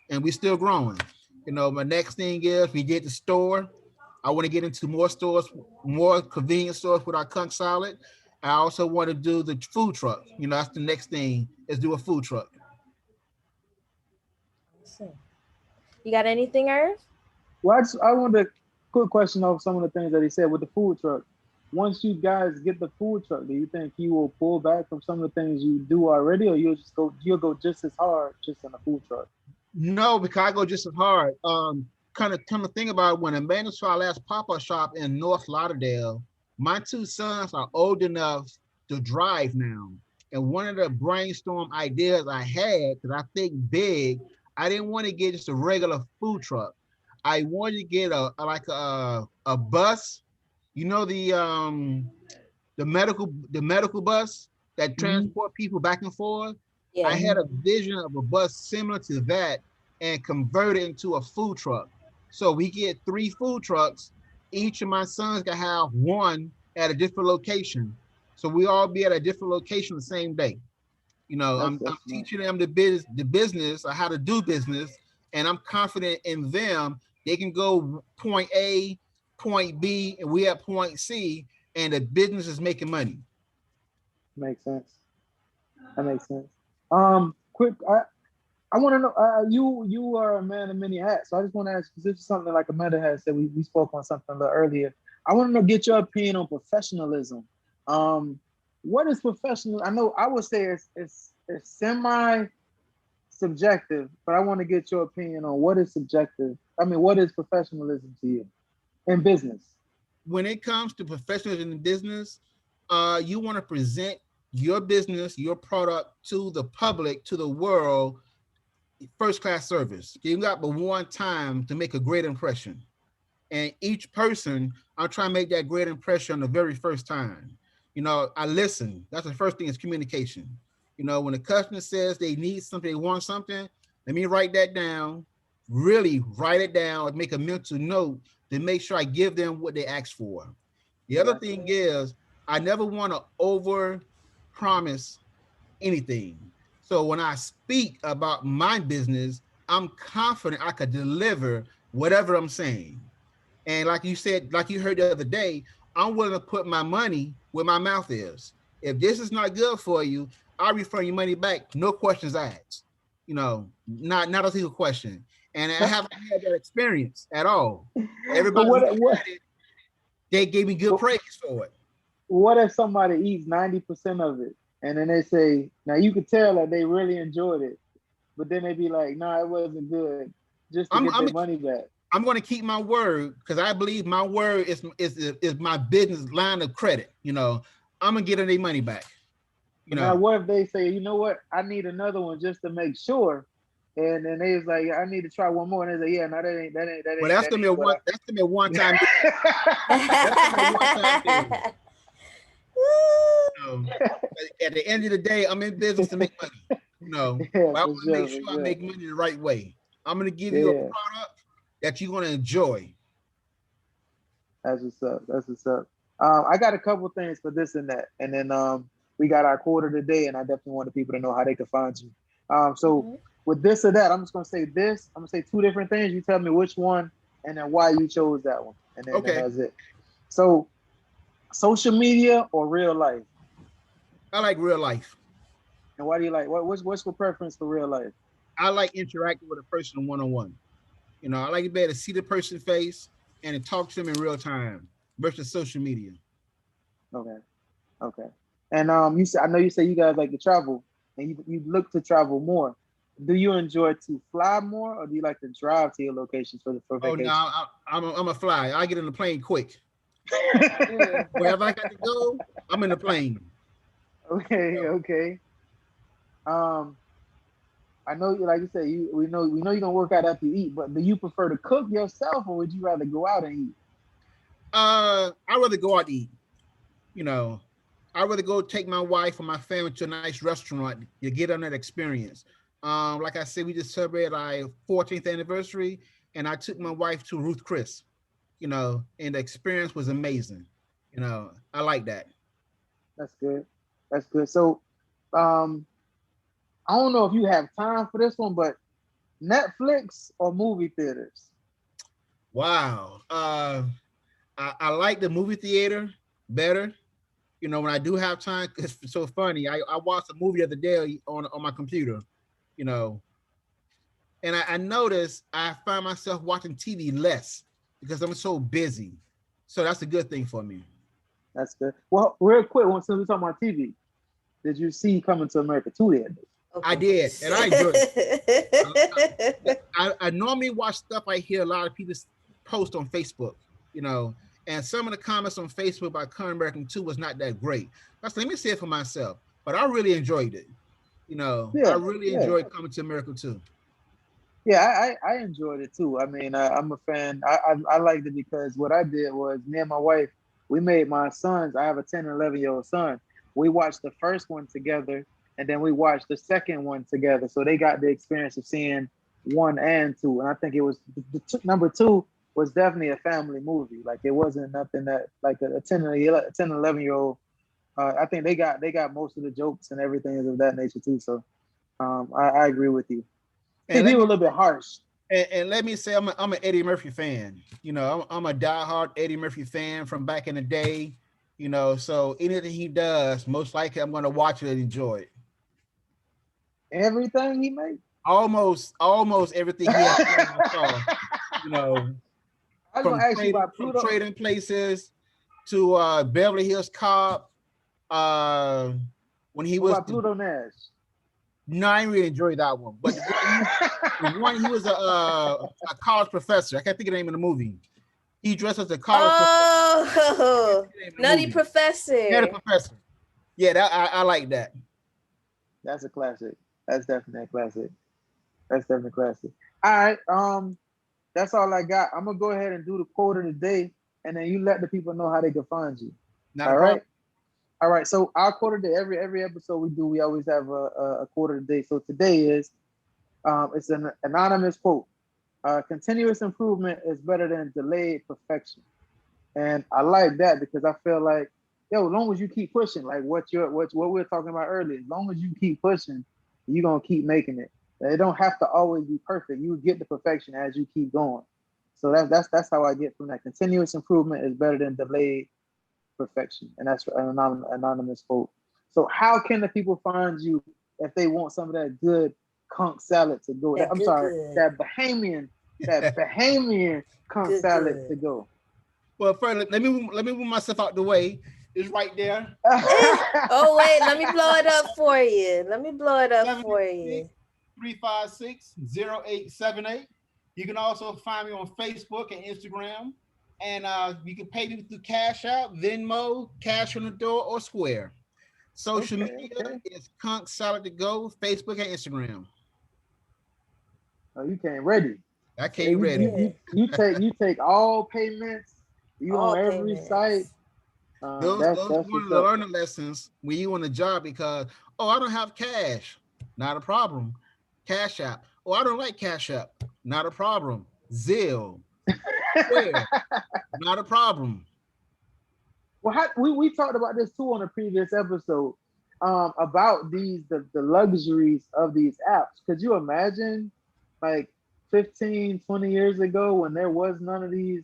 and we still growing. You know, my next thing is we did the store. I want to get into more stores, more convenience stores with our Conch Salad. I also want to do the food truck. You know, that's the next thing is do a food truck. Awesome. You got anything, Irv? Well, I wanted a quick question of some of the things that he said with the food truck. Once you guys get the food truck, do you think you will pull back from some of the things you do already, or you'll go just as hard just in the food truck? No, because I go just as hard. Kind of think about it, when Amanda saw our last pop-up shop in North Lauderdale, my two sons are old enough to drive now. And one of the brainstorm ideas I had, because I think big, I didn't want to get just a regular food truck. I wanted to get a bus, you know, the medical bus that Mhm. transport people back and forth. I Yeah. had a vision of a bus similar to that and convert it into a food truck. So we get 3 food trucks. Each of my sons can have one at a different location. So we all be at a different location the same day. You know, I'm That's nice. teaching them the business or how to do business, and I'm confident in them. They can go point A, point B, and we at point C, and the business is making money. Makes sense. That makes sense. Quick, I want to know. You are a man of many hats, so I just want to ask because this is something like Amanda has said. We spoke on something a little earlier. I want to know, get your opinion on professionalism. Um, what is professional? I know I would say it's semi subjective, but I want to get your opinion on what is subjective. I mean, what is professionalism to you in business? When it comes to professionals in the business, you want to present your business, your product to the public, to the world, first class service. You got but one time to make a great impression. And each person, I'm trying to make that great impression the very first time. You know, I listen. That's the first thing is communication. You know, when a customer says they need something, they want something, let me write that down, really write it down and make a mental note to make sure I give them what they ask for. The other Yeah, thing is, I never want to over promise anything. So when I speak about my business, I'm confident I could deliver whatever I'm saying. And like you said, like you heard the other day, I'm willing to put my money where my mouth is. If this is not good for you, I'll return your money back. No questions asked. You know, not a single question. And I but haven't had that experience at all. Everybody who what tried it, they gave me good but praise for it. what if somebody eats 90% of it and then they say, now you could tell that they really enjoyed it, but then they be like, nah, it wasn't good, just to I'm get their I'm money back. I'm going to keep my word because I believe my word is my business line of credit. You know, I'm gonna get their money back. You But now, know, what if they say, you know what, I need another one just to make sure, and then they was like, I need to try one more, and they say, yeah, no, well that's gonna be a what one. That's gonna be a one time. I. That's gonna be a one time deal. You know, at the end of the day, I'm in business to make money. You know, Yeah, but I for want to make sure, sure for I sure. make money the right way. I'm gonna give you a Yeah, product that you're gonna enjoy. that's what's up. That's what's up. I got a couple things for this and that, and then we we got our quarter today, and I definitely want the people to know how they can find you. So Mhm. with this or that, I'm just gonna say this. I'm gonna say two different things. You tell me which one, and then why you chose that one, and then Okay. that's it. So, social media or real life, I like real life. and why do you like? What's your preference for real life? I like interacting with a person one-on-one. I like to be able to see the person's face and to talk to them in real time versus social media. Okay, okay. And you said I know you say you guys like to travel, and you look to travel more. Do you enjoy to fly more, or do you like to drive to your locations for Oh no, vacation? I'm a fly. I get in the plane quick. Mm. Wherever I got to go, I'm in the plane. Okay, okay. Um, I know you like you say we know you're gonna work out after you eat, but do you prefer to cook yourself or would you rather go out and eat? I'd rather go out to eat. You know, I'd rather go take my wife or my family to a nice restaurant to get on that experience. Like I said, we just celebrated our 14th anniversary, and I took my wife to Ruth Chris. And the experience was amazing. I like that. That's good. That's good. So um I don't know if you have time for this one, but Netflix or movie theaters? Wow. I like the movie theater better. When I do have time, it's so funny. I watched a movie the other day on my computer, you know, and I noticed I find myself watching TV less because I'm so busy. So that's a good thing for me. That's good. Well, real quick, since we're talking about TV, did you see Coming to America 2 the other day? I Okay. did, and I enjoyed it. I normally watch stuff I hear a lot of people post on Facebook, you know, and some of the comments on Facebook about Coming American 2 was not that great. Let me say it for myself, but I really enjoyed it. I Yeah, really yeah. enjoyed Coming to America 2. Yeah, I enjoyed it too. I mean, I'm a fan. I liked it because what I did was me and my wife, we made my sons. I have a 10 and 11-year-old son. We watched the first one together, and then we watched the second one together. So they got the experience of seeing one and two. And I think it was number two was definitely a family movie. Like it wasn't nothing that like a 10 and 11-year-old. I think they got most of the jokes and everything of that nature too. So I agree with you. And TV let was a me little bit harsh. and let me say I'm an Eddie Murphy fan. I'm a diehard Eddie Murphy fan from back in the day. So anything he does, most likely I'm going to watch it and enjoy it. Everything he made. Almost everything he has done I saw. You know, I was gonna from ask you trading about from Pluto. trading places to Beverly Hills Cop. Uh, when he What was about Pluto Nash? no, I didn't really enjoy that one. But the one he was a college professor. I can't think of the name of the movie. He dressed as a college professor. Oh, Nutty Yeah, the Professor. professor. Yeah, I like that. That's a classic. That's definitely a classic. That's definitely a classic. All right. That's all I got. I'm gonna go ahead and do the quote of the day, and then you let the people know how they can find you. Not a All problem. right. All right. So our quote of the day, every episode we do, we always have a quote of the day. So today is it's an anonymous quote. Continuous improvement is better than delayed perfection. And I like that because I feel like, yo, as long as you keep pushing, like what we were talking about earlier, as long as you keep pushing, you're gonna keep making it. It don't have to always be perfect. You get the perfection as you keep going. So that's how I get from that. Continuous improvement is better than delayed perfection, and that's an anonymous quote. So how can the people find you if they want some of that good conch salad to go? That I'm good, sorry, good. that Bahamian conch Good, salad good. to go. Well, first, let me move myself out the way. It's right there. Oh, wait, let me blow it up for you. Let me blow it up for 786 you. 356 0878. You can also find me on Facebook and Instagram. And you can pay me through Cash App, Venmo, Cash on the Door, or Square. Social Okay, media okay. is Conch Salad to Go, Facebook and Instagram. Oh, you came ready. I Yeah, came ready. you take all payments. You All on every site. payments. Those That's one what's of the up. learning lessons when you on a job because I don't have cash. Not a problem. Cash App. I don't like Cash App. Not a problem. Zelle. Square. Not a problem. Well, we talked about this too on a previous episode. about the luxuries of these apps. Could you imagine like 15, 20 years ago when there was none of these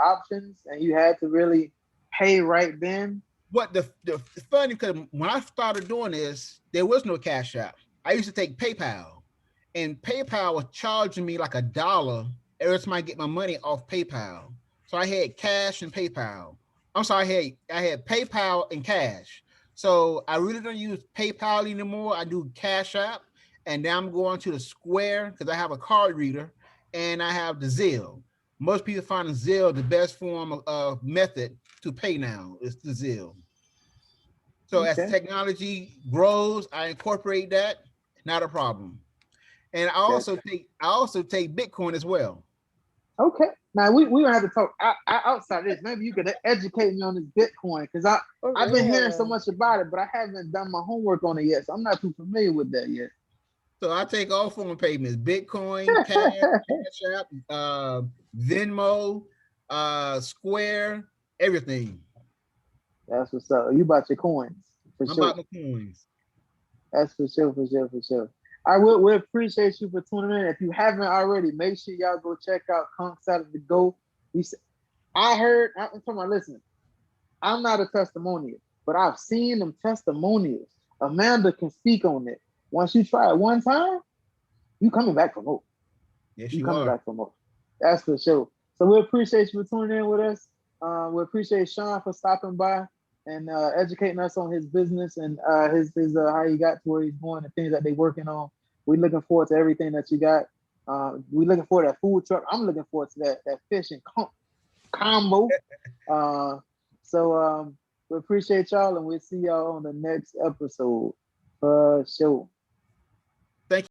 options and you had to really pay right then? What the funny, because when I started doing this, there was no Cash App. I used to take PayPal, and PayPal was charging me like $1 every time I get my money off PayPal. So I had cash and PayPal. I'm sorry, I had PayPal and cash. So I really don't use PayPal anymore. I do Cash App, and now I'm going to the Square because I have a card reader, and I have the Zelle. Most people find Zelle the best form of method to pay now. It's the Zelle. So as Okay, technology grows, I incorporate that. Not a problem. And gotcha. I also take Bitcoin as well. Okay. Now we don't have to talk outside this. Maybe you could educate me on this Bitcoin because For I've been hearing so real. much about it, but I haven't done my homework on it yet, so I'm not too familiar with that yet. So I take all form of payments: Bitcoin, Cash App, Venmo, Square, everything. That's what's up. You bought your coins for I'm sure. about my coins. That's for sure, for sure, for sure. I will we appreciate you for tuning in. If you haven't already, make sure y'all go check out Conch Salad to go. I heard, I'm talking about, listen, I'm not a testimonial, but I've seen them testimonials. Amanda can speak on it. Once you try it one time, you coming back for more. Yes, You you coming are. back for more. That's for sure. So we appreciate you for tuning in with us. We appreciate Sean for stopping by and educating us on his business and his how he got to where he's going, the things that they're working on. We're looking forward to everything that you got. We're looking forward to that food truck. I'm looking forward to that fish and combo. Uh, so we appreciate y'all and we'll see y'all on the next episode for sure.